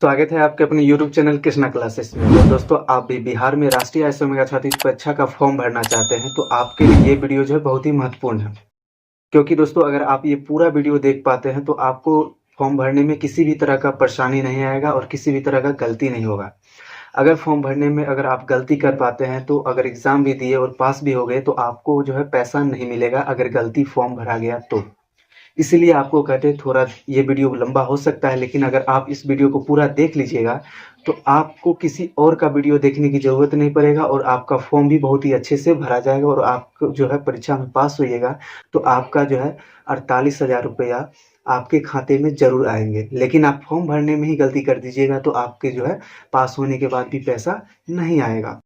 स्वागत है आपके अपने YouTube चैनल कृष्णा क्लासेस में। तो दोस्तों, आप भी बिहार में राष्ट्रीय अश्वमेधा छात्र परीक्षा का फॉर्म भरना चाहते हैं तो आपके लिए ये वीडियो जो है बहुत ही महत्वपूर्ण है। क्योंकि दोस्तों, अगर आप ये पूरा वीडियो देख पाते हैं तो आपको फॉर्म भरने में किसी भी तरह का परेशानी नहीं आएगा और किसी भी तरह का गलती नहीं होगा। अगर फॉर्म भरने में अगर आप गलती कर पाते हैं तो अगर एग्ज़ाम भी दिए और पास भी हो गए तो आपको जो है पैसा नहीं मिलेगा अगर गलती फॉर्म भरा गया तो। इसीलिए आपको कहते हैं थोड़ा ये वीडियो लंबा हो सकता है, लेकिन अगर आप इस वीडियो को पूरा देख लीजिएगा तो आपको किसी और का वीडियो देखने की ज़रूरत नहीं पड़ेगा और आपका फॉर्म भी बहुत ही अच्छे से भरा जाएगा और आप जो है परीक्षा में पास होइएगा तो आपका जो है 48,000 रुपया आपके खाते में ज़रूर आएंगे। लेकिन आप फॉर्म भरने में ही गलती कर दीजिएगा तो आपके जो है पास होने के बाद भी पैसा नहीं आएगा।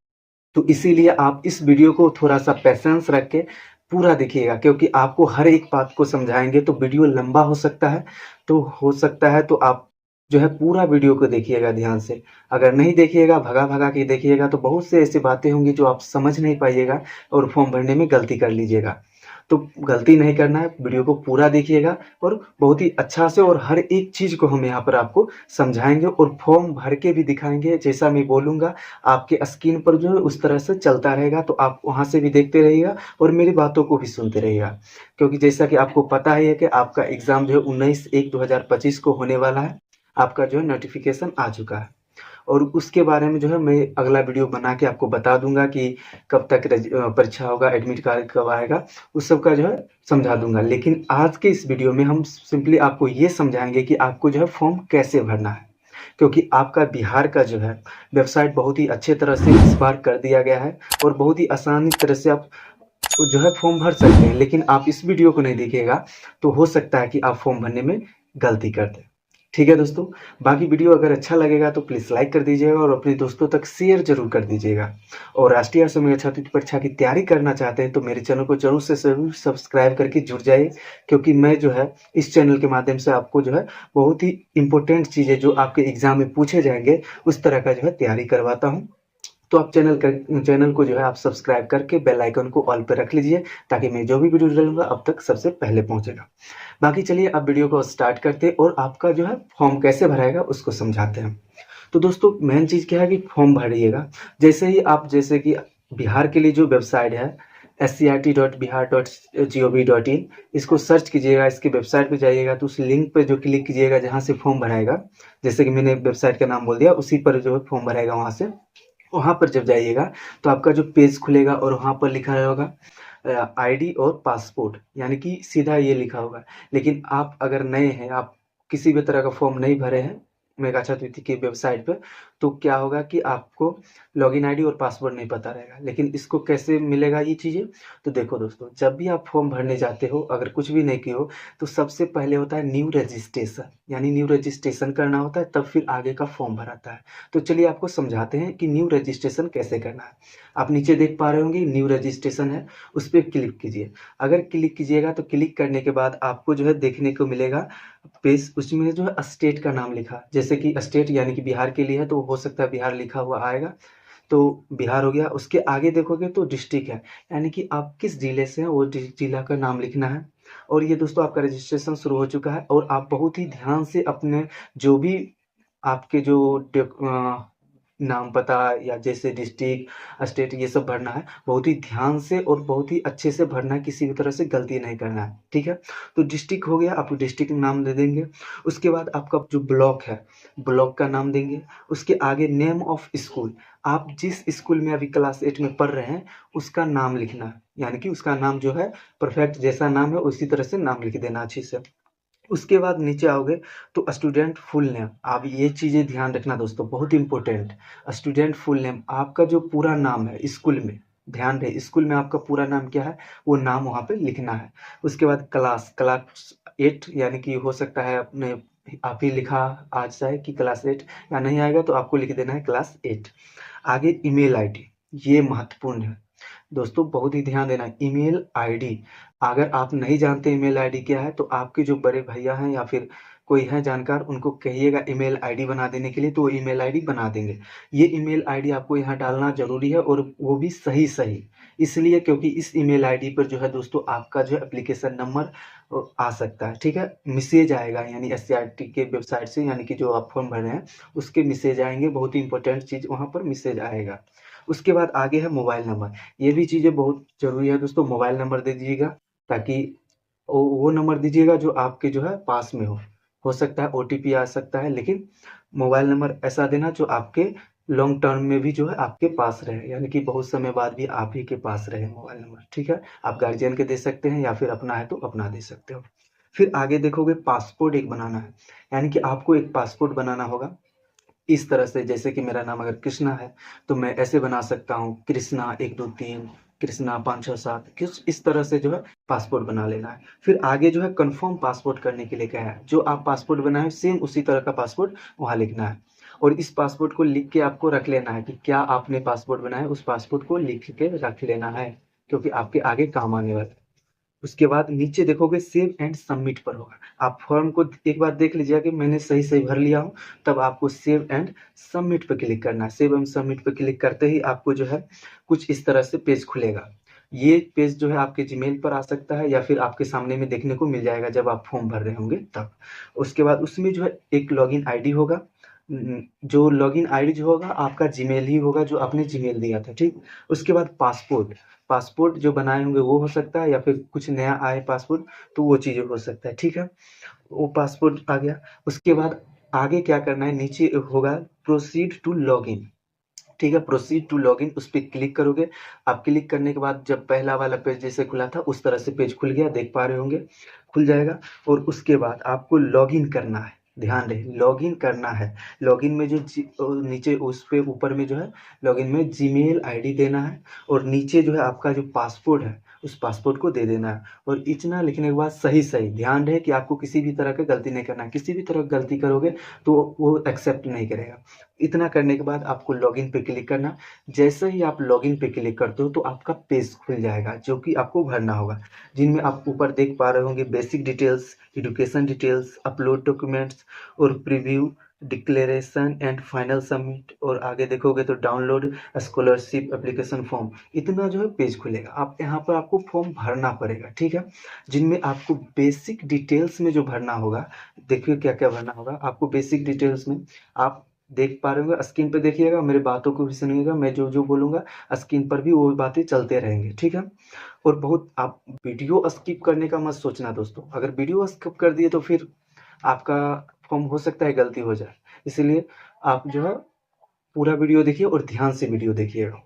तो इसीलिए आप इस वीडियो को थोड़ा-सा पेशेंस रख के पूरा देखिएगा, क्योंकि आपको हर एक बात को समझाएँगे तो वीडियो लंबा हो सकता है। तो हो सकता है तो आप जो है पूरा वीडियो को देखिएगा ध्यान से। अगर नहीं देखिएगा, भगा-भगा के देखिएगा तो बहुत से ऐसी बातें होंगी जो आप समझ नहीं पाइएगा और फॉर्म भरने में गलती कर लीजिएगा। तो गलती नहीं करना है, वीडियो को पूरा देखिएगा और बहुत ही अच्छा से, और हर एक चीज़ को हम यहाँ पर आपको समझाएँगे और फॉर्म भर के भी दिखाएँगे। जैसा मैं बोलूँगा आपके स्क्रीन पर जो है उस तरह से चलता रहेगा, तो आप वहाँ से भी देखते रहिएगा और मेरी बातों को भी सुनते रहिएगा। क्योंकि जैसा कि आपको पता ही है कि आपका एग्ज़ाम जो है 19/1/2025 को होने वाला है। आपका जो है नोटिफ़िकेशन आ चुका है और उसके बारे में जो है मैं अगला वीडियो बना के आपको बता दूँगा कि कब तक परीक्षा होगा, एडमिट कार्ड कब आएगा, उस सब का जो है समझा दूँगा। लेकिन आज के इस वीडियो में हम सिंपली आपको ये समझाएँगे कि आपको जो है फॉर्म कैसे भरना है। क्योंकि आपका बिहार का जो है वेबसाइट बहुत ही अच्छे तरह से इस बार कर दिया गया है और बहुत ही आसानी तरह से आप जो है फॉर्म भर सकते हैं। लेकिन आप इस वीडियो को नहीं देखिएगा तो हो सकता है कि आप फॉर्म भरने में गलती कर दें। ठीक है दोस्तों, बाकी वीडियो अगर अच्छा लगेगा तो प्लीज़ लाइक कर दीजिएगा और अपने दोस्तों तक शेयर ज़रूर कर दीजिएगा। और राष्ट्रीय अश्वमेध छात्र परीक्षा की तैयारी करना चाहते हैं तो मेरे चैनल को ज़रूर से ज़रूर सब्सक्राइब करके जुड़ जाइए, क्योंकि मैं जो है इस चैनल के माध्यम से आपको जो है बहुत ही इम्पोर्टेंट चीज़ें जो आपके एग्ज़ाम में पूछे जाएँगे उस तरह का जो है तैयारी करवाता हूँ। तो आप चैनल को जो है आप सब्सक्राइब करके बेल आइकन को ऑल पे रख लीजिए, ताकि मैं जो भी वीडियो डालूँगा अब तक सबसे पहले पहुँचेगा। बाकी चलिए अब वीडियो को स्टार्ट करते हैं और आपका जो है फॉर्म कैसे भराएगा उसको समझाते हैं। तो दोस्तों, मेन चीज़ क्या है कि फॉर्म भरिएगा। जैसे कि बिहार के लिए जो वेबसाइट है scrt.bihar.gov.in, इसको सर्च कीजिएगा, इसके वेबसाइट पे जाइएगा तो उस लिंक पे जो क्लिक कीजिएगा जहाँ से फॉर्म भराएगा, जैसे कि मैंने वेबसाइट का नाम बोल दिया उसी पर जो है फॉर्म भराएगा वहाँ से। वहाँ पर जब जाइएगा तो आपका जो पेज खुलेगा और वहाँ पर लिखा होगा आईडी और पासपोर्ट, यानी कि सीधा ये लिखा होगा। लेकिन आप अगर नए हैं, आप किसी भी तरह का फॉर्म नहीं भरे हैं मेगा छात्रवृत्ति की वेबसाइट पे, तो क्या होगा कि आपको लॉगिन आईडी और पासवर्ड नहीं पता रहेगा। लेकिन इसको कैसे मिलेगा ये चीज़ें? तो देखो दोस्तों, जब भी आप फॉर्म भरने जाते हो, अगर कुछ भी नहीं किए हो तो सबसे पहले होता है न्यू रजिस्ट्रेशन, यानी न्यू रजिस्ट्रेशन करना होता है, तब फिर आगे का फॉर्म भराता है। तो चलिए आपको समझाते हैं कि न्यू रजिस्ट्रेशन कैसे करना है। आप नीचे देख पा रहे होंगे न्यू रजिस्ट्रेशन है, उस पर क्लिक कीजिए। अगर क्लिक कीजिएगा तो क्लिक करने के बाद आपको जो है देखने को मिलेगा पेज, उसमें जो है स्टेट का नाम लिखा, जैसे कि स्टेट यानी कि बिहार के लिए है तो हो सकता है बिहार लिखा हुआ आएगा, तो बिहार हो गया। उसके आगे देखोगे तो डिस्ट्रिक्ट है, यानी कि आप किस जिले से हैं वो जिला का नाम लिखना है। और ये दोस्तों आपका रजिस्ट्रेशन शुरू हो चुका है और आप बहुत ही ध्यान से अपने जो भी आपके जो नाम पता या जैसे डिस्ट्रिक्ट स्टेट ये सब भरना है, बहुत ही ध्यान से और बहुत ही अच्छे से भरना है, किसी भी तरह से गलती नहीं करना है। ठीक है, तो डिस्ट्रिक्ट हो गया, आप डिस्ट्रिक्ट नाम दे देंगे। उसके बाद आपका जो ब्लॉक है, ब्लॉक का नाम देंगे। उसके आगे नेम ऑफ स्कूल, आप जिस स्कूल में अभी क्लास 8 में पढ़ रहे हैं उसका नाम लिखना है, यानी कि उसका नाम जो है परफेक्ट जैसा नाम है उसी तरह से नाम लिख देना अच्छे से। उसके बाद नीचे आओगे तो स्टूडेंट फुल नेम, आप ये चीज़ें ध्यान रखना दोस्तों, बहुत इंपॉर्टेंट। स्टूडेंट फुल नेम, आपका जो पूरा नाम है स्कूल में, ध्यान रहे स्कूल में आपका पूरा नाम क्या है वो नाम वहाँ पे लिखना है। उसके बाद क्लास 8, यानी कि हो सकता है अपने आप ही लिखा आ जाए कि क्लास 8, या नहीं आएगा तो आपको लिख देना है क्लास 8। आगे ईमेल आईडी, ये महत्वपूर्ण है दोस्तों, बहुत ही ध्यान देना। ईमेल आईडी, अगर आप नहीं जानते ईमेल आईडी क्या है तो आपके जो बड़े भैया हैं या फिर कोई है जानकार, उनको कहिएगा ईमेल आईडी बना देने के लिए, तो वो ईमेल आईडी बना देंगे। ये ईमेल आईडी आपको यहाँ डालना ज़रूरी है और वो भी सही सही, इसलिए क्योंकि इस ईमेल आईडी पर जो है दोस्तों आपका जो है एप्लीकेशन नंबर आ सकता है, ठीक है। मैसेज आएगा यानी एससीईआरटी के वेबसाइट से, यानी कि जो आप फॉर्म भर रहे हैं उसके मैसेज आएंगे, बहुत ही इंपॉर्टेंट चीज़ वहाँ पर मैसेज आएगा। उसके बाद आगे है मोबाइल नंबर। ये भी चीज़ें बहुत ज़रूरी है दोस्तों, मोबाइल नंबर दे दीजिएगा, ताकि वो नंबर दीजिएगा जो आपके जो है पास में हो सकता है ओटीपी आ सकता है, लेकिन मोबाइल नंबर ऐसा देना जो आपके लॉन्ग टर्म में भी जो है आपके पास रहे, यानी कि बहुत समय बाद भी आप ही के पास रहे मोबाइल नंबर, ठीक है। आप गार्जियन के दे सकते हैं या फिर अपना है तो अपना दे सकते हो। फिर आगे देखोगे पासपोर्ट एक बनाना है, यानी कि आपको एक पासपोर्ट बनाना होगा इस तरह से। जैसे कि मेरा नाम अगर कृष्णा है तो मैं ऐसे बना सकता हूँ, कृष्णा 1 2 3, कृष्णा 5 6 7, कुछ इस तरह से जो है पासपोर्ट बना लेना है। फिर आगे जो है कंफर्म पासपोर्ट करने के लिए क्या है, जो आप पासपोर्ट बनाए सेम उसी तरह का पासपोर्ट वहाँ लिखना है, और इस पासपोर्ट को लिख के आपको रख लेना है कि क्या आपने पासपोर्ट बनाया, उस पासपोर्ट को लिख के रख लेना है, क्योंकि आपके आगे काम आने वाला है। उसके बाद नीचे देखोगे सेव एंड सबमिट पर होगा। आप फॉर्म को एक बार देख लीजिएगा कि मैंने सही सही भर लिया हूँ, तब आपको सेव एंड सबमिट पर क्लिक करना है। सेव एंड सबमिट पर क्लिक करते ही आपको जो है कुछ इस तरह से पेज खुलेगा। ये पेज जो है आपके जीमेल पर आ सकता है या फिर आपके सामने में देखने को मिल जाएगा जब आप फॉर्म भर रहे होंगे तब। उसके बाद उसमें जो है एक लॉगिन आईडी होगा। जो लॉगिन आईडी जो होगा आपका जीमेल ही होगा, जो आपने जीमेल दिया था, ठीक। उसके बाद पासपोर्ट, पासपोर्ट जो बनाए होंगे वो हो सकता है या फिर कुछ नया आए पासपोर्ट तो वो चीज़ें हो सकता है, ठीक है। वो पासपोर्ट आ गया। उसके बाद आगे क्या करना है, नीचे होगा प्रोसीड टू लॉगिन, ठीक है। प्रोसीड टू लॉगिन उस पर क्लिक करोगे। आप क्लिक करने के बाद जब पहला वाला पेज जैसे खुला था उस तरह से पेज खुल गया, देख पा रहे होंगे, खुल जाएगा। और उसके बाद आपको लॉगिन करना है, ध्यान रहे लॉगिन करना है। लॉगिन में जो नीचे उस पे ऊपर में जो है लॉगिन में जीमेल आईडी देना है, और नीचे जो है आपका जो पासपोर्ट है उस पासपोर्ट को दे देना है। और इतना लिखने के बाद सही सही ध्यान रहे कि आपको किसी भी तरह का गलती नहीं करना है, किसी भी तरह की गलती करोगे तो वो एक्सेप्ट नहीं करेगा। इतना करने के बाद आपको लॉगिन पे क्लिक करना। जैसे ही आप लॉगिन पे क्लिक करते हो तो आपका पेज खुल जाएगा जो कि आपको भरना होगा, जिनमें आप ऊपर देख पा रहे होंगे basic details, education details, upload documents और preview, declaration and final submit. और आगे देखोगे तो डाउनलोड स्कॉलरशिप एप्लीकेशन फॉर्म। इतना जो है पेज खुलेगा। आप यहाँ पर आपको फॉर्म भरना पड़ेगा, ठीक है, जिनमें आपको बेसिक डिटेल्स में जो भरना होगा। देखिए क्या क्या भरना होगा आपको बेसिक डिटेल्स में। आप देख पा रहे होंगे, स्क्रीन पे देखिएगा, मेरी बातों को भी सुनिएगा, मैं जो जो बोलूँगा स्क्रीन पर भी वो बातें चलते रहेंगे, ठीक है। और बहुत आप वीडियो स्किप करने का मत सोचना दोस्तों, अगर वीडियो स्किप कर दिए तो फिर आपका फॉर्म हो सकता है गलती हो जाए, इसलिए आप जो है पूरा वीडियो देखिए और ध्यान से वीडियो देखिएगा।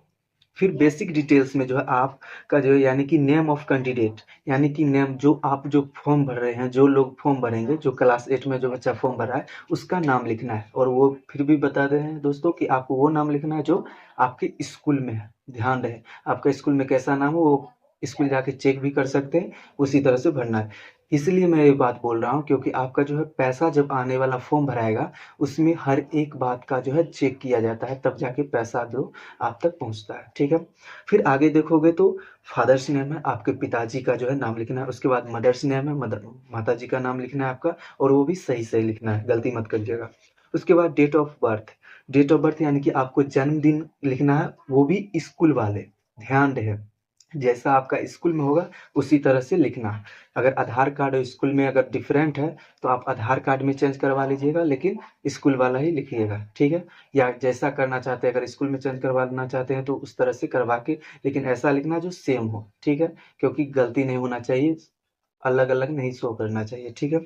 फिर बेसिक डिटेल्स में जो है आपका जो है यानी कि नेम ऑफ कैंडिडेट, यानी कि नेम जो आप जो फॉर्म भर रहे हैं, जो लोग फॉर्म भरेंगे, जो क्लास 8 में जो बच्चा फॉर्म भर रहा है उसका नाम लिखना है। और वो फिर भी बता रहे हैं दोस्तों कि आपको वो नाम लिखना है जो आपके स्कूल में है। ध्यान रहे आपका स्कूल में कैसा नाम हो वो स्कूल जाके चेक भी कर सकते हैं, उसी तरह से भरना है। इसलिए मैं ये बात बोल रहा हूँ क्योंकि आपका जो है पैसा जब आने वाला फॉर्म भराएगा उसमें हर एक बात का जो है चेक किया जाता है, तब जाके पैसा जो आप तक पहुंचता है, ठीक है। फिर आगे देखोगे तो फादर्स नेम है, आपके पिताजी का जो है नाम लिखना है। उसके बाद मदर्स नेम है, मदर माता जी का नाम लिखना है आपका, और वो भी सही सही लिखना है, गलती मत करिएगा। उसके बाद date of birth, date of birth यानी कि आपको जन्मदिन लिखना है, वो भी स्कूल वाले, ध्यान रहे जैसा आपका स्कूल में होगा उसी तरह से लिखना है। अगर आधार कार्ड और स्कूल में अगर डिफरेंट है तो आप आधार कार्ड में चेंज करवा लीजिएगा, लेकिन स्कूल वाला ही लिखिएगा, ठीक है। या जैसा करना चाहते हैं, अगर स्कूल में चेंज करवाना चाहते हैं तो उस तरह से करवा के, लेकिन ऐसा लिखना जो सेम हो, ठीक है, क्योंकि गलती नहीं होना चाहिए, अलग अलग नहीं शो करना चाहिए, ठीक है।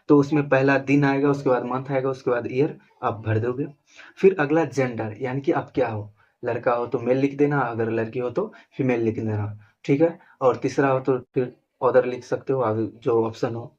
तो उसमें पहला दिन आएगा, उसके बाद मंथ आएगा, उसके बाद ईयर आप भर दोगे। फिर अगला जेंडर, यानी कि आप क्या हो, लड़का हो तो मेल लिख देना, अगर लड़की हो तो फीमेल लिख देना, ठीक है। और तीसरा हो तो फिर अदर लिख सकते हो, आगे जो ऑप्शन हो।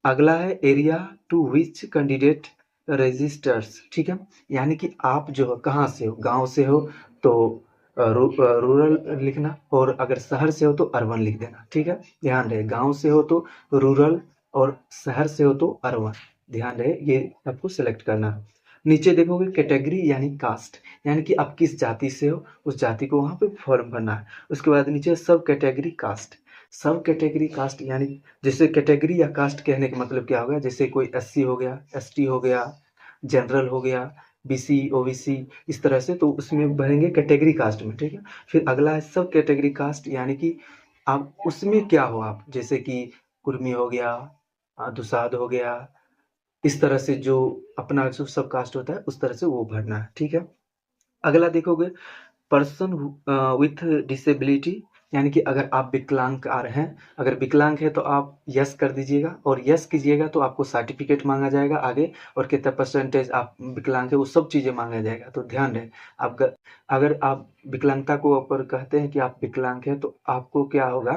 अगला है area to which candidate registers, ठीक है, यानी कि आप जो कहाँ से हो, गांव से हो तो रूरल लिखना, और अगर शहर से हो तो अर्बन लिख देना, ठीक है। ध्यान रहे गांव से हो तो रूरल और शहर से हो तो अर्बन, ध्यान रहे ये आपको सिलेक्ट करना है। नीचे देखोगे कैटेगरी यानी कास्ट, यानी कि आप किस जाति से हो उस जाति को वहाँ पे फॉर्म भरना है। उसके बाद नीचे सब कैटेगरी कास्ट, सब कैटेगरी कास्ट यानी जैसे कैटेगरी या कास्ट कहने का मतलब क्या होगा, जैसे कोई एससी हो गया, एसटी हो गया, जनरल हो गया, BC OBC इस तरह से, तो उसमें भरेंगे कैटेगरी कास्ट में, ठीक है। फिर अगला है सब कैटेगरी कास्ट, यानी कि आप उसमें क्या हो, आप जैसे कि कुर्मी हो गया, दुसाध हो गया, इस तरह से जो अपना जो सब कास्ट होता है उस तरह से वो भरना है, ठीक है। अगला देखोगे पर्सन विथ डिसेबिलिटी, यानी कि अगर आप विकलांग आ रहे हैं, अगर विकलांग है तो आप यस कर दीजिएगा, और यस कीजिएगा तो आपको सर्टिफिकेट मांगा जाएगा आगे, और कितना परसेंटेज आप विकलांग है वो सब चीज़ें मांगा जाएगा। तो ध्यान रहे, आप अगर आप विकलांगता को ऊपर कहते हैं कि आप विकलांग हैं, तो आपको क्या होगा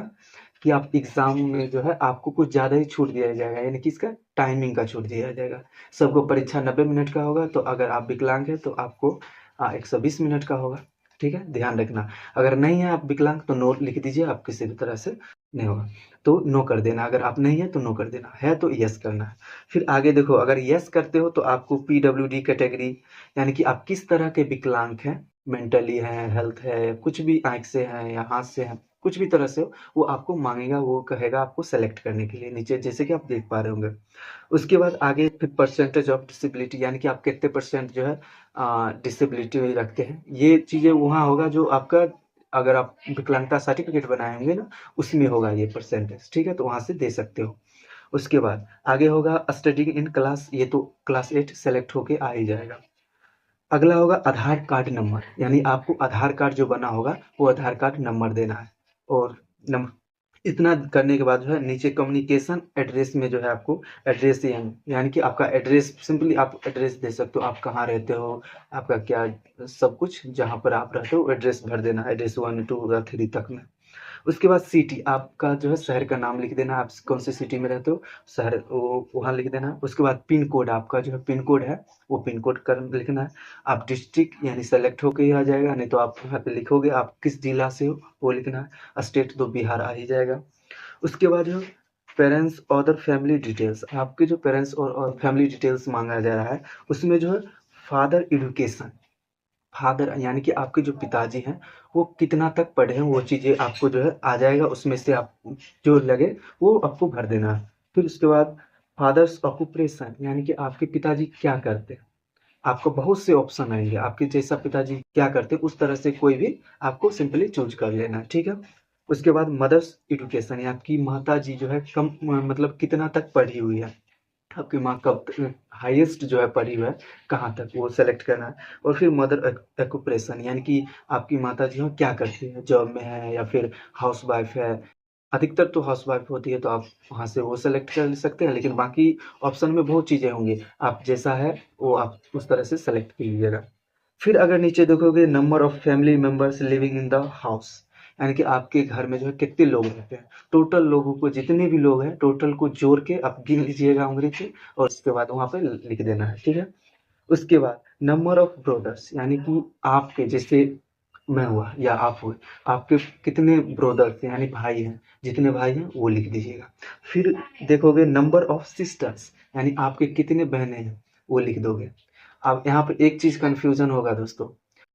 कि आप एग्जाम में जो है आपको कुछ ज़्यादा ही छूट दिया जाएगा, यानी कि इसका टाइमिंग का छूट दिया जाएगा। सबको परीक्षा 90 मिनट का होगा, तो अगर आप विकलांग हैं तो आपको 120 मिनट का होगा, ठीक है, ध्यान रखना। अगर नहीं है आप विकलांग तो नो लिख दीजिए, आप किसी भी तरह से नहीं होगा तो नो कर देना, अगर आप नहीं है तो नो कर देना, है तो यस करना है। फिर आगे देखो, अगर यस करते हो तो आपको PWD कैटेगरी, यानी कि आप किस तरह के विकलांग हैं, मेंटली है, हेल्थ है, कुछ भी आंख से है या हाथ से है, कुछ भी तरह से हो, वो आपको मांगेगा, वो कहेगा आपको सेलेक्ट करने के लिए नीचे, जैसे कि आप देख पा रहे होंगे। उसके बाद आगे फिर परसेंटेज ऑफ डिसेबिलिटी, यानी कि आप कितने परसेंट जो है डिसेबिलिटी रखते हैं, ये चीज़ें वहाँ होगा जो आपका, अगर आप विकलांगता सर्टिफिकेट बनाए होंगे ना, उसमें होगा ये परसेंटेज, ठीक है, तो वहाँ से दे सकते हो। उसके बाद आगे होगा स्टडी इन क्लास, ये तो क्लास 8 सेलेक्ट होके आ ही जाएगा। अगला होगा आधार कार्ड नंबर, यानी आपको आधार कार्ड जो बना होगा वो आधार कार्ड नंबर देना है, और नंबर इतना करने के बाद जो है नीचे कम्युनिकेशन एड्रेस में जो है आपको एड्रेस, यानी कि आपका एड्रेस, सिंपली आप एड्रेस दे सकते हो, आप कहाँ रहते हो, आपका क्या, सब कुछ जहाँ पर आप रहते हो एड्रेस भर देना है, एड्रेस 1 2 या 3 तक में। उसके बाद सिटी, आपका जो है शहर का नाम लिख देना, आप कौन सी सिटी में रहते हो, शहर वो वहाँ लिख देना। उसके बाद पिन कोड, आपका जो है पिन कोड है वो पिन कोड कर लिखना है। आप डिस्ट्रिक्ट यानी सेलेक्ट होके ही आ जाएगा, नहीं तो आप वहाँ पे लिखोगे आप किस जिला से हो वो लिखना है। स्टेट तो बिहार आ ही जाएगा। उसके बाद जो पेरेंट्स और फैमिली डिटेल्स, आपके जो पेरेंट्स और फैमिली डिटेल्स मांगा जा रहा है, उसमें जो है फादर एजुकेशन, फादर यानी कि आपके जो पिताजी हैं वो कितना तक पढ़े हैं, वो चीज़ें आपको जो है आ जाएगा, उसमें से आप जो लगे वो आपको भर देना है। फिर उसके बाद फादर्स ऑक्यूपेशन, यानी कि आपके पिताजी क्या करते हैं, आपको बहुत से ऑप्शन आएंगे, आपके जैसा पिताजी क्या करते हैं उस तरह से कोई भी आपको सिंपली चूज कर लेना है, ठीक है। उसके बाद मदर्स एजुकेशन, आपकी माता जी जो है कम मतलब कितना तक पढ़ी हुई है, आपकी माँ कब हाईएस्ट जो है पढ़ी हुई है कहाँ तक, वो सेलेक्ट करना है। और फिर मदर एक्यूप्रेशन, यानी कि आपकी माता जी हो क्या करती है, जॉब में है या फिर हाउस वाइफ है, अधिकतर तो हाउस वाइफ होती है, तो आप वहाँ से वो सेलेक्ट कर सकते हैं, लेकिन बाकी ऑप्शन में बहुत चीज़ें होंगी, आप जैसा है वो आप उस तरह से सेलेक्ट कीजिएगा। फिर अगर नीचे देखोगे number of family members living in the house, यानी कि आपके घर में जो है कितने लोग रहते हैं, टोटल लोगों को, जितने भी लोग हैं टोटल को जोड़ के आप गिन लीजिएगा उंगली से, और उसके बाद वहाँ पे लिख देना है, ठीक है। उसके बाद नंबर ऑफ ब्रोदर्स, यानी कि आपके जैसे मैं हुआ या आप हुए, आपके कितने ब्रोदर्स यानी भाई हैं, जितने भाई हैं वो लिख दीजिएगा। फिर देखोगे नंबर ऑफ सिस्टर्स, यानी आपके कितने बहनें हैं वो लिख दोगे। अब यहाँ पे एक चीज कंफ्यूजन होगा दोस्तों,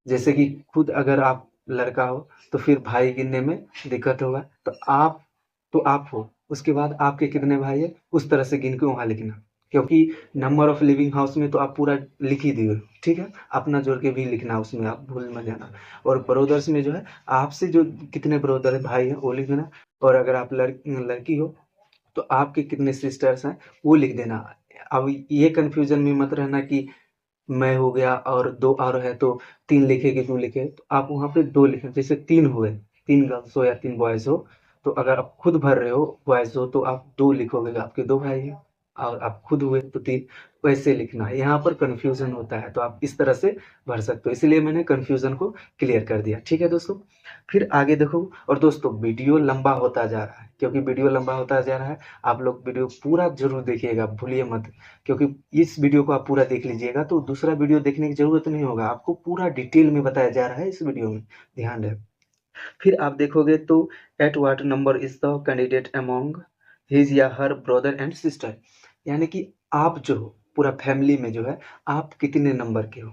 जैसे कि खुद अगर आप लड़का हो तो फिर भाई गिनने में दिक्कत होगा, तो आप हो, उसके बाद आपके कितने भाई है उस तरह से गिन के वहां लिखना, क्योंकि नंबर ऑफ लिविंग हाउस में तो आप पूरा लिख ही दिए, ठीक है, अपना जोड़ के भी लिखना उसमें, आप भूल मत जाना। और ब्रोदर्स में जो है आपसे जो कितने ब्रोदर है भाई है वो लिख देना, और अगर आप लड़की हो तो आपके कितने सिस्टर्स हैं वो लिख देना। अब ये कंफ्यूजन में मत रहना कि मैं हो गया और दो और है तो तीन लिखे कि दो लिखे, तो आप वहाँ पे दो लिखें, जैसे तीन हुए, तीन गर्ल्स हो या तीन बॉयज हो, तो अगर आप खुद भर रहे हो बॉयज हो तो आप दो लिखोगे, आपके दो भाई हैं, और आप खुद हुए तो तीन, वैसे लिखना है। यहाँ पर कंफ्यूजन होता है तो आप इस तरह से भर सकते हो, इसलिए मैंने कंफ्यूजन को क्लियर कर दिया, ठीक है दोस्तों। फिर आगे देखो, और दोस्तों वीडियो लंबा होता जा रहा है, क्योंकि वीडियो लंबा होता जा रहा है, आप लोग वीडियो पूरा जरूर देखिएगा, भूलिए मत, क्योंकि इस वीडियो को आप पूरा देख लीजिएगा तो दूसरा वीडियो देखने की जरूरत नहीं होगा, आपको पूरा डिटेल में बताया जा रहा है इस वीडियो में, ध्यान रहे। फिर आप देखोगे तो at what number is the candidate among his या हर ब्रदर एंड सिस्टर, यानी कि आप जो हो पूरा फैमिली में जो है आप कितने नंबर के हो,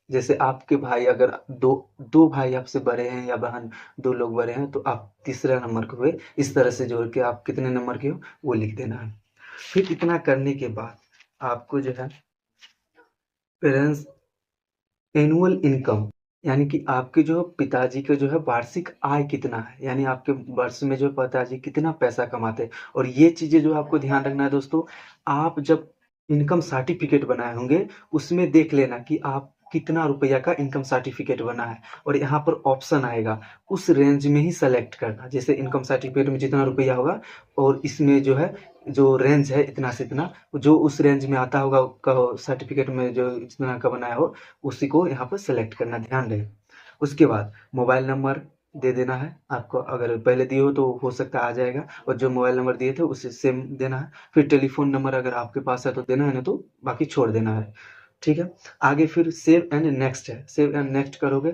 जैसे आपके भाई अगर दो दो भाई आपसे बड़े हैं या बहन दो लोग बड़े हैं तो आप तीसरा नंबर के हुए, इस तरह से जोड़ के आप कितने नंबर के हो वो लिख देना है। फिर इतना करने के बाद आपको जो है पेरेंट्स एनुअल इनकम, यानी कि आपके जो पिताजी का जो है वार्षिक आय कितना है, यानी आपके वर्ष में जो पिताजी कितना पैसा कमाते हैं। और ये चीज़ें जो आपको ध्यान रखना है दोस्तों, आप जब इनकम सर्टिफिकेट बनाए होंगे उसमें देख लेना कि आप कितना रुपया का इनकम सर्टिफिकेट बना है, और यहाँ पर ऑप्शन आएगा उस रेंज में ही सेलेक्ट करना। जैसे इनकम सर्टिफिकेट में जितना रुपया होगा और इसमें जो है जो रेंज है इतना से इतना, जो उस रेंज में आता होगा का सर्टिफिकेट में जो जितना का बनाया हो उसी को यहाँ पर सेलेक्ट करना, ध्यान रहे। उसके बाद मोबाइल नंबर दे देना है आपको, अगर पहले दिए हो तो हो सकता है आ जाएगा, और जो मोबाइल नंबर दिए थे उसे सेम देना है। फिर टेलीफोन नंबर अगर आपके पास है तो देना है, ना तो बाकी छोड़ देना है। ठीक है, आगे फिर सेव एंड नेक्स्ट है, सेव एंड नेक्स्ट करोगे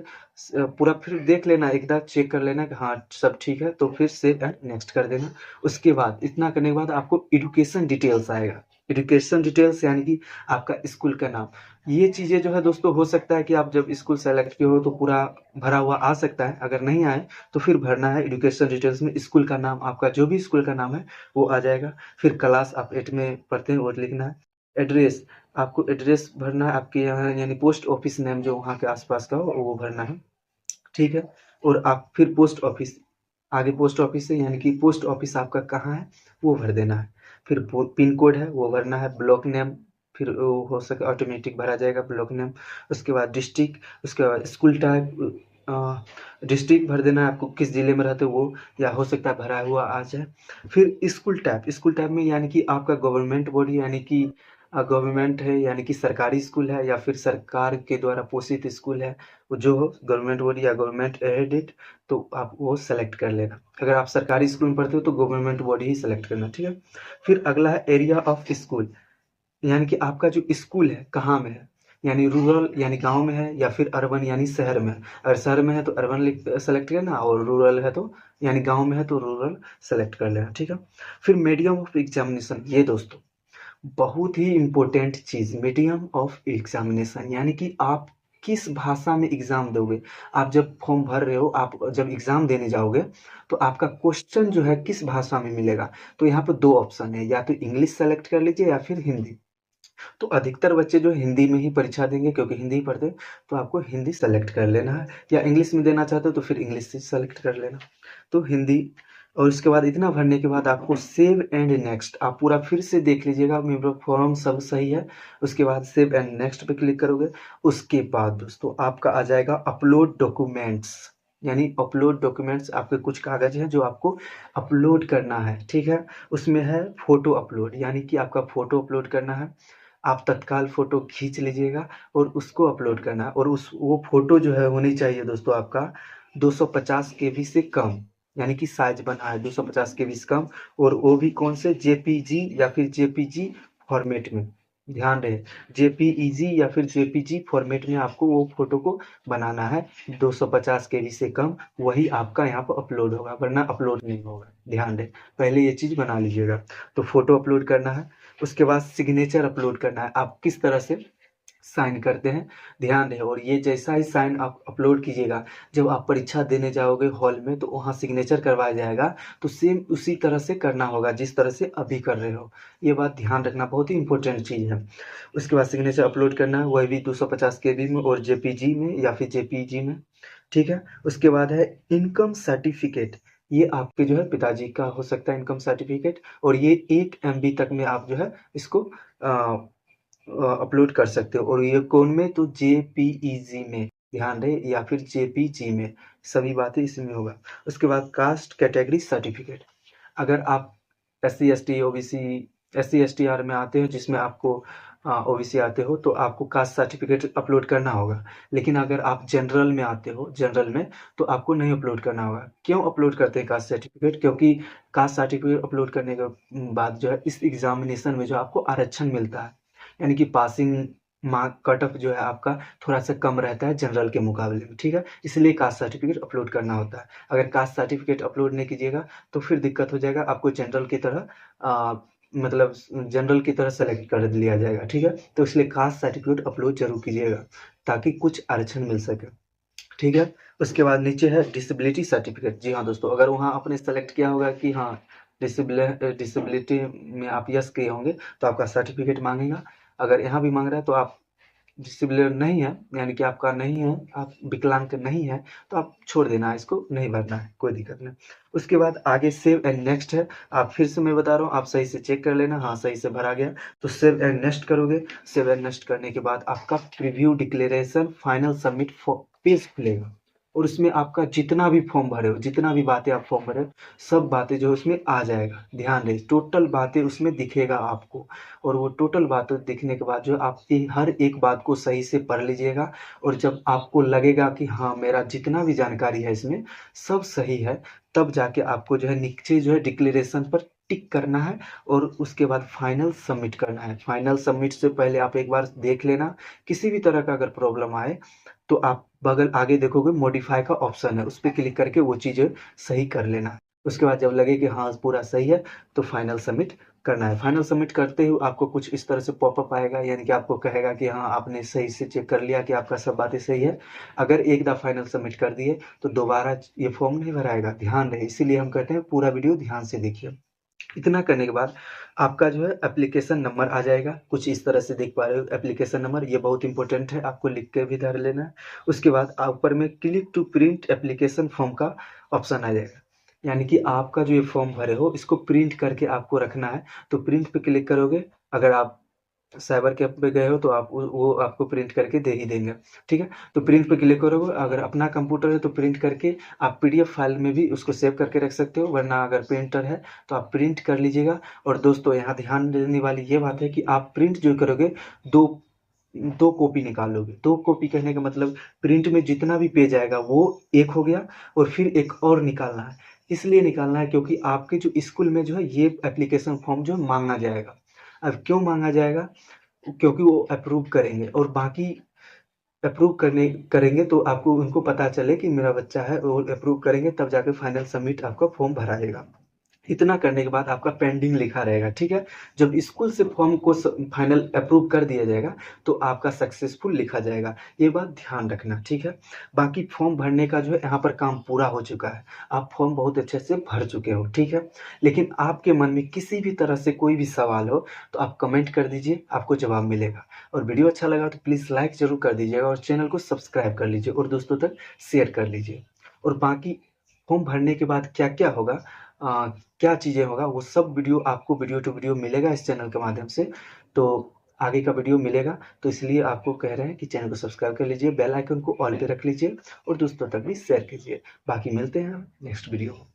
पूरा फिर देख लेना, एक बार चेक कर लेना कि हाँ सब ठीक है, तो फिर सेव एंड नेक्स्ट कर देना। उसके बाद इतना करने के बाद आपको एजुकेशन डिटेल्स आएगा। एजुकेशन डिटेल्स यानी कि आपका स्कूल का नाम। ये चीज़ें जो है दोस्तों, हो सकता है कि आप जब स्कूल सेलेक्ट किए हो तो पूरा भरा हुआ आ सकता है, अगर नहीं आए तो फिर भरना है एजुकेशन डिटेल्स में स्कूल का नाम, आपका जो भी स्कूल का नाम है वो आ जाएगा। फिर क्लास आप 8 में पढ़ते हैं वो लिखना है। एड्रेस, आपको एड्रेस भरना है आपके यहाँ, यानी पोस्ट ऑफिस नेम जो वहाँ के आसपास का हो वो भरना है। ठीक है, और आप फिर पोस्ट ऑफिस, आगे पोस्ट ऑफिस से यानी कि पोस्ट ऑफिस आपका कहाँ है वो भर देना है। फिर पिन कोड है वो भरना है, ब्लॉक नेम, फिर वो हो सके ऑटोमेटिक भरा जाएगा ब्लॉक नेम। उसके बाद डिस्ट्रिक्ट, उसके बाद स्कूल टाइप, डिस्ट्रिक्ट भर देना है आपको, किस जिले में रहते हो वो, या हो सकता है भरा हुआ आ जाए। फिर स्कूल टाइप, स्कूल टाइप में यानी कि आपका गवर्नमेंट बॉडी, यानी कि गवर्नमेंट है यानी कि सरकारी स्कूल है, या फिर सरकार के द्वारा पोषित स्कूल है, वो जो हो गवर्नमेंट बॉडी या गवर्नमेंट एडेड, तो आप वो सेलेक्ट कर लेना। अगर आप सरकारी स्कूल में पढ़ते हो तो गवर्नमेंट बॉडी ही सेलेक्ट करना। ठीक है, फिर अगला है एरिया ऑफ स्कूल, यानी कि आपका जो स्कूल है कहाँ में है, यानी रूरल यानी गांव में है, या फिर अर्बन यानी शहर में है। अगर शहर में है तो अर्बन सेलेक्ट करना, और रूरल है तो यानी गांव में है तो रूरल सेलेक्ट कर लेना। ठीक है, फिर मीडियम ऑफ एग्जामिनेशन, ये दोस्तों बहुत ही इम्पोर्टेंट चीज़, मीडियम ऑफ एग्जामिनेशन, यानी कि आप किस भाषा में एग्ज़ाम दोगे। आप जब फॉर्म भर रहे हो, आप जब एग्ज़ाम देने जाओगे तो आपका क्वेश्चन जो है किस भाषा में मिलेगा। तो यहाँ पर दो ऑप्शन है, या तो इंग्लिश सेलेक्ट कर लीजिए या फिर हिंदी। तो अधिकतर बच्चे जो हिंदी में ही परीक्षा देंगे क्योंकि हिंदी ही पढ़ते हैं, तो आपको हिंदी सेलेक्ट कर लेना है, या इंग्लिश में देना चाहते हो तो फिर इंग्लिश से सेलेक्ट कर लेना, तो हिंदी। और उसके बाद इतना भरने के बाद आपको सेव एंड नेक्स्ट, आप पूरा फिर से देख लीजिएगा मेरा फॉर्म सब सही है, उसके बाद सेव एंड नेक्स्ट पे क्लिक करोगे। उसके बाद दोस्तों आपका आ जाएगा अपलोड डॉक्यूमेंट्स, यानी अपलोड डॉक्यूमेंट्स, आपके कुछ कागज हैं जो आपको अपलोड करना है। ठीक है, उसमें है फोटो अपलोड, यानी कि आपका फोटो अपलोड करना है। आप तत्काल फ़ोटो खींच लीजिएगा और उसको अपलोड करना है, और उस वो फ़ोटो जो है होनी चाहिए दोस्तों आपका 250 केबी से कम, यानी कि साइज़ बना है 250 केबी से कम, और वो भी कौन से जेपीजी या फिर जेपीजी फॉर्मेट में। ध्यान रहे, जेपीईजी या फिर जेपीजी फॉर्मेट में आपको वो फ़ोटो को बनाना है, 250 केबी से कम, वही आपका यहाँ पर अपलोड होगा, वरना अपलोड नहीं होगा। ध्यान रहे, पहले ये चीज़ बना लीजिएगा। तो फ़ोटो अपलोड करना है, उसके बाद सिग्नेचर अपलोड करना है, आप किस तरह से साइन करते हैं ध्यान रहे। और ये जैसा ही साइन आप अपलोड कीजिएगा, जब आप परीक्षा देने जाओगे हॉल में तो वहाँ सिग्नेचर करवाया जाएगा, तो सेम उसी तरह से करना होगा जिस तरह से अभी कर रहे हो। ये बात ध्यान रखना, बहुत ही इंपॉर्टेंट चीज़ है। उसके बाद सिग्नेचर अपलोड करना है, वह भी 250 केबी में और जेपीजी में या फिर जेपीजी में। ठीक है, उसके बाद है इनकम सर्टिफिकेट, ये आपके जो है पिताजी का हो सकता है इनकम सर्टिफिकेट, और ये 1 MB तक में आप जो है इसको अपलोड कर सकते हो, और ये कौन में, तो जेपीईजी में, ध्यान रहे, या फिर जेपीजी में, सभी बातें इसमें होगा। उसके बाद कास्ट कैटेगरी सर्टिफिकेट, अगर आप SC ST OBC SC ST R में आते हो, जिसमें आपको OBC आते हो, तो आपको कास्ट सर्टिफिकेट अपलोड करना होगा। लेकिन अगर आप जनरल में आते हो, जनरल में, तो आपको नहीं अपलोड करना होगा। क्यों अपलोड करते हैं कास्ट सर्टिफिकेट, क्योंकि कास्ट सर्टिफिकेट अपलोड करने के बाद जो है इस एग्जामिनेशन में जो आपको आरक्षण मिलता है, यानी कि पासिंग मार्क कट ऑफ जो है आपका थोड़ा सा कम रहता है जनरल के मुकाबले में। ठीक है, इसलिए कास्ट सर्टिफिकेट अपलोड करना होता है। अगर कास्ट सर्टिफिकेट अपलोड नहीं कीजिएगा तो फिर दिक्कत हो जाएगा, आपको जनरल की तरह मतलब जनरल की तरह सेलेक्ट कर लिया जाएगा। ठीक है, तो इसलिए कास्ट सर्टिफिकेट अपलोड जरूर कीजिएगा ताकि कुछ आरक्षण मिल सके। ठीक है, उसके बाद नीचे है डिसेबिलिटी सर्टिफिकेट। जी हाँ दोस्तों, अगर वहाँ आपने सेलेक्ट किया होगा कि हाँ डिसेबिलिटी में आप यस किए होंगे तो आपका सर्टिफिकेट मांगेगा। अगर यहाँ भी मांग रहा है तो आप डिसेबल नहीं है, यानी कि आपका नहीं है, आप विकलांग नहीं है, तो आप छोड़ देना है, इसको नहीं भरना है, कोई दिक्कत नहीं। उसके बाद आगे सेव एंड नेक्स्ट है। आप फिर से मैं बता रहा हूँ, आप सही से चेक कर लेना, हाँ सही से भरा गया तो सेव एंड नेक्स्ट करोगे। सेव एंड नेक्स्ट करने के बाद आपका preview declaration final submit page खुलेगा, और उसमें आपका जितना भी फॉर्म भरे हो, जितना भी बातें आप फॉर्म भरे हो, सब बातें जो है उसमें आ जाएगा। ध्यान रहे, टोटल बातें उसमें दिखेगा आपको, और वो टोटल बातें दिखने के बाद जो आप हर एक बात को सही से पढ़ लीजिएगा। और जब आपको लगेगा कि हाँ मेरा जितना भी जानकारी है इसमें सब सही है, तब जाके आपको जो है नीचे जो है डिक्लेरेशन पर टिक करना है, और उसके बाद फाइनल सबमिट करना है। फाइनल सबमिट से पहले आप एक बार देख लेना, किसी भी तरह का अगर प्रॉब्लम आए तो आप बगल आगे देखोगे मॉडिफाई का ऑप्शन है, उस पर क्लिक करके वो चीज़ें सही कर लेना। उसके बाद जब लगे कि हाँ पूरा सही है तो फाइनल सबमिट करना है। फाइनल सबमिट करते ही आपको कुछ इस तरह से पॉपअप आएगा, यानी कि आपको कहेगा कि हाँ आपने सही से चेक कर लिया कि आपका सब बातें सही है। अगर एक दफ़ा फाइनल सबमिट कर दिए तो दोबारा ये फॉर्म नहीं भराएगा, ध्यान रहे, इसीलिए हम कहते हैं पूरा वीडियो ध्यान से देखिए। इतना करने के बाद आपका जो है एप्लीकेशन नंबर आ जाएगा, कुछ इस तरह से देख पा रहे हो एप्लीकेशन नंबर, ये बहुत इंपॉर्टेंट है, आपको लिख के भी धर लेना है। उसके बाद ऊपर में click to print application form का ऑप्शन आ जाएगा, यानी कि आपका जो ये फॉर्म भरे हो इसको प्रिंट करके आपको रखना है। तो प्रिंट पे क्लिक करोगे, अगर आप साइबर कैफ़े पे गए हो तो आप वो आपको प्रिंट करके दे ही देंगे, ठीक है। तो प्रिंट पे क्लिक करोगे, अगर अपना कंप्यूटर है तो प्रिंट करके आप पीडीएफ फाइल में भी उसको सेव करके रख सकते हो, वरना अगर प्रिंटर है तो आप प्रिंट कर लीजिएगा। और दोस्तों यहाँ ध्यान देने वाली ये बात है कि आप प्रिंट जो करोगे दो दो कॉपी निकालोगे। दो कॉपी कहने का मतलब प्रिंट में जितना भी पेज आएगा वो एक हो गया, और फिर एक और निकालना है। इसलिए निकालना है क्योंकि आपके जो स्कूल में जो है ये एप्लीकेशन फॉर्म जो है मांगा जाएगा। अब क्यों मांगा जाएगा, क्योंकि वो अप्रूव करेंगे, और बाकी अप्रूव करने करेंगे तो आपको उनको पता चले कि मेरा बच्चा है, वो अप्रूव करेंगे तब जाके फाइनल सबमिट आपका फॉर्म भराएगा। इतना करने के बाद आपका पेंडिंग लिखा रहेगा, ठीक है। जब स्कूल से फॉर्म को फाइनल अप्रूव कर दिया जाएगा तो आपका सक्सेसफुल लिखा जाएगा, ये बात ध्यान रखना, ठीक है। बाकी फॉर्म भरने का जो है यहाँ पर काम पूरा हो चुका है, आप फॉर्म बहुत अच्छे से भर चुके हो, ठीक है। लेकिन आपके मन में किसी भी तरह से कोई भी सवाल हो तो आप कमेंट कर दीजिए, आपको जवाब मिलेगा। और वीडियो अच्छा लगा तो प्लीज़ लाइक ज़रूर कर दीजिएगा, और चैनल को सब्सक्राइब कर लीजिए, और दोस्तों तक शेयर कर लीजिए। और बाकी फॉर्म भरने के बाद क्या क्या होगा, अ, क्या चीज़ें होगा, वो सब वीडियो आपको वीडियो टू वीडियो मिलेगा इस चैनल के माध्यम से। तो आगे का वीडियो मिलेगा, तो इसलिए आपको कह रहे हैं कि चैनल को सब्सक्राइब कर लीजिए, बेल आइकन को ऑल पे रख लीजिए, और दोस्तों तक भी शेयर कीजिए। बाकी मिलते हैं नेक्स्ट वीडियो।